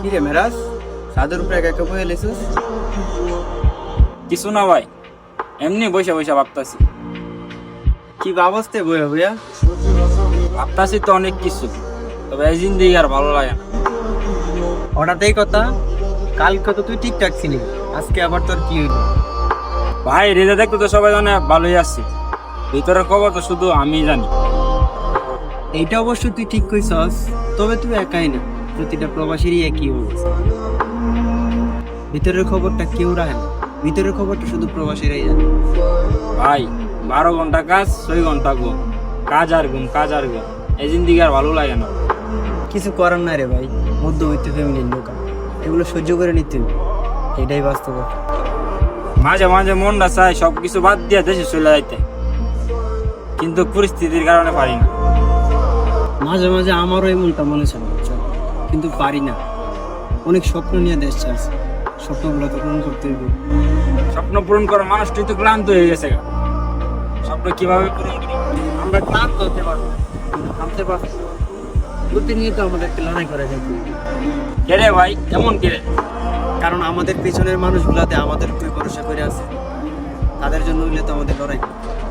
কি রে মেরাজ, ছাদের উপরে একা একা বয়ে লেছিস? কিছু না ভাই, এমনি বসে বসে ভাবতাছি। কি বাবস্তে বয়ে বইয়া? ভাবতাছি তো অনেক কিছু, তবে এই জিন্দিগি আর ভালো লাগে না। হঠাৎ এই কথা? কালকে তো তুই ঠিকঠাক ছিলি, আজকে আবার তোর কি হইলো? ভাই রেজা দেখতে তো সবাই জানে ভালোই আছি, ভিতরের খবর তো শুধু আমিই জানি। এইটা অবশ্য তুই ঠিক কইছস, তবে তুই একাই না, প্রতিটা প্রবাসীরই একই অবস্থা। ভিতরের খবরটা কেউ রাখে না, ভিতরের খবরটা শুধু প্রবাসীরাই জানে। ভাই 12 ঘন্টা কাজ, 6 ঘন্টা ঘুম, কাজ আর ঘুম, কাজ আর ঘুম, এই জিন্দিগি আর ভালো লাগে না। কিছু করার নাই রে ভাই, মধ্যবিত্ত ফ্যামিলির লোক, এগুলো সহ্য করে নিতে হবে, এটাই বাস্তবতা। মাঝে মাঝে মনটা চায় সবকিছু বাদ দিয়ে দেশে চলে যাইতে, কিন্তু পরিস্থিতির কারণে পারি না। মাঝে মাঝে আমারও এমনটা মনে চায়, কিন্তু পারি না। অনেক স্বপ্ন নিয়ে দেশ ছাড়ছে, স্বপ্নগুলো তো পূরণ করতে হবে। স্বপ্ন পূরণ করার মানুষটি তো ক্লান্ত হয়ে গেছে গা। স্বপ্ন কিভাবে পূরণ করি? আমরা ক্লান্ত হতে পারবো না, কিন্তু থামতে পারবো না। প্রতিনিয়ত আমাদেরকে লড়াই করে যেতে হবে। কেরে ভাই, কেমন কেরে? কারণ আমাদের পেছনের মানুষগুলাতে আমাদের উপরে ভরসা করে আছে, তাদের জন্য হইলে তো আমাদের লড়াই করতে হবে।